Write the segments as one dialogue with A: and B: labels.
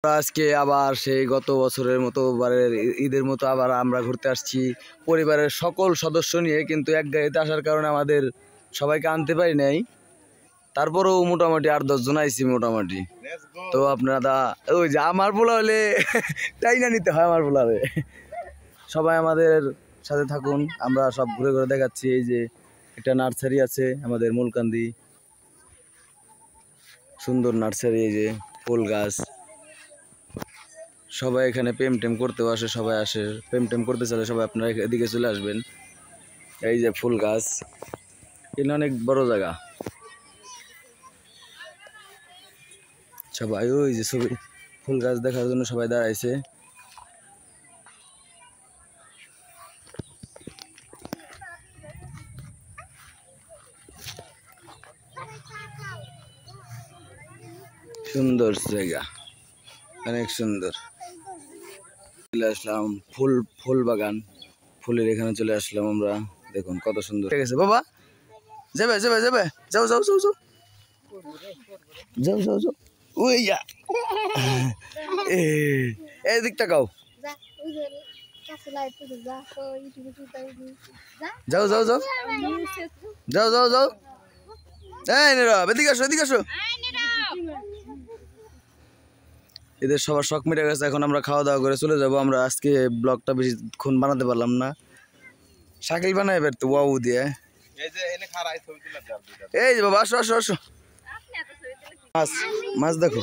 A: আজকে আবার সেই গত বছরের মতো ঈদের মতো আবার আমরা ঘুরতে আসছি পরিবারের সকল সদস্য নিয়ে, কিন্তু এক গাড়িতে আসার কারণে আমাদের সবাইকে আনতে পারি নাই। তারপরেও মোটামুটি 8-10 জন আইছি মোটামুটি। তো আপনারা ওই যে আমার পোলা হলে তাই না নিতে হয়, আমার পোলারে সবাই আমাদের সাথে থাকুন, আমরা সব ঘুরে ঘুরে দেখাচ্ছি। এই যে একটা নার্সারি আছে আমাদের মূলকান্দি, সুন্দর নার্সারি, এই যে ফুল গাছ। সবাই এখানে প্রেম টেম করতেও আসে, সবাই আসে প্রেম টেম করতে চাইলে সবাই আপনারা এদিকে চলে আসবেন। এই যে ফুল গাছ, এখানে অনেক বড় জায়গা। সবাই ওই যে ছবি ফুল গাছ দেখার জন্য সবাই দাঁড়াইছে। সুন্দর জায়গা, অনেক সুন্দর। চলে আসলাম ফুল বাগান, ফুলের এখানে চলে আসলাম আমরা। দেখুন কত সুন্দর। ঠিক আছে বাবা, যাবে যাবে যাবে, যাও যাও যাও যাও যাও যাও যাও। ওই এই দিকটা গাও, যাও যাও যাও যাও যাও যাও। এই নীরব, এদিকে আসো এদিকে আসো। এদের সবার শখ মিটে গেছে, এখন আমরা খাওয়া দাওয়া করে চলে যাবো। আমরা আজকে ব্লগটা বেশিক্ষণ বানাতে পারলাম না, শাকিল বানাই পারতো ওয়াও দিয়ে। এই যে বাবা আসো আসো আসো, মাছ মাছ দেখো,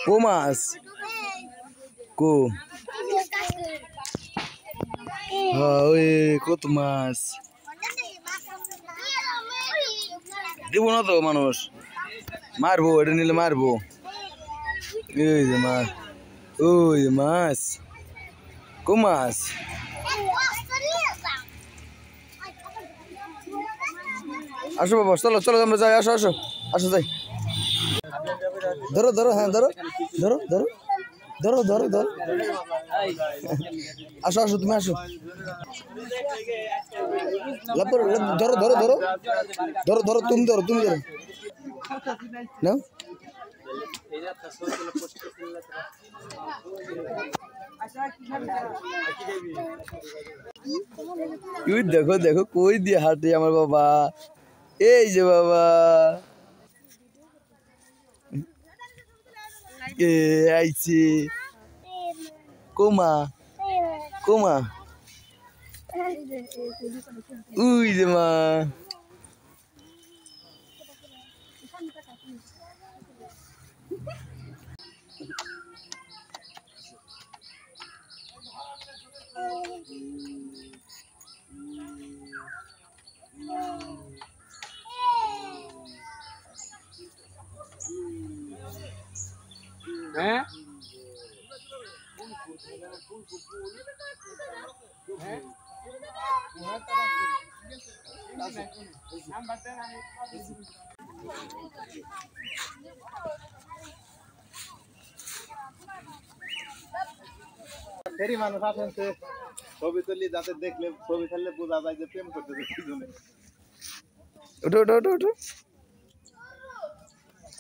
A: কো মাছ কো, হ্যাঁ ওই কত মাছ দিব না তো, মানুষ মারবো, এটা নিলে মারবো। ওই যে মাছ, ওই যে মাছ, কো মাছ। আসো বাবা, চলো চলো আমরা যাই, আসো আসো আসো যাই। ধরো ধরো, হ্যাঁ ধরো ধরো ধরো ধরো ধরো ধরো, আসো আসো তুমি আসো, ধরো ধরো ধরো ধরো ধরো, তুমি ধরো তুমি ধরো নাও। দেখো দেখো কই দিয়ে হাঁটে আমার বাবা, এই যে বাবা আইছে কোমা কোমা, উই যে মা, হ্যাঁ ফেরি মানুষ আসেন ছবি তুলি, যাতে দেখলে ছবি ফেললে বোঝা যায় যে প্রেম করতেছে দুজনে। ওঠো ওঠো ওঠো ওঠো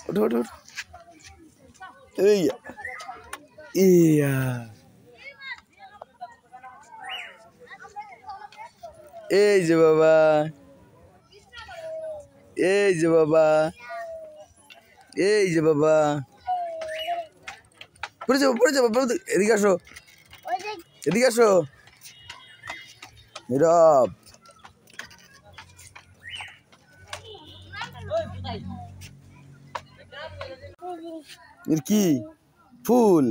A: ওঠো ওঠো, এই ইয়া এই যে বাবা, এই যে বাবা, এই যে বাবা, পড়ে যাবো পড়ে যাবো, এদিকে আসো এদিকে আসো নীরব। এর কি ফুল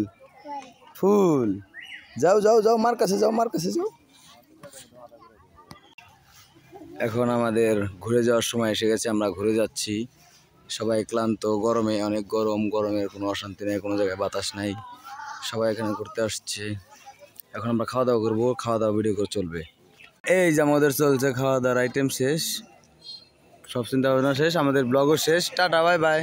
A: ফুল, যাও যাও যাও, মার কাছে যাও মার কাছে যাও। এখন আমাদের ঘুরে যাওয়ার সময় এসে গেছে, আমরা ঘুরে যাচ্ছি। সবাই ক্লান্ত, গরমে অনেক গরম, গরমের কোনো অশান্তি নেই, কোনো জায়গায় বাতাস নাই, সবাই এখানে ঘুরতে আসছে। এখন আমরা খাওয়া দাওয়া করবো, খাওয়া দাওয়া ভিডিও করে চলবে। এই যে আমাদের চলছে খাওয়া দাওয়ার আইটেম শেষ, সব চিন্তা ভাবনা শেষ, আমাদের ব্লগও শেষ। Tata bye bye.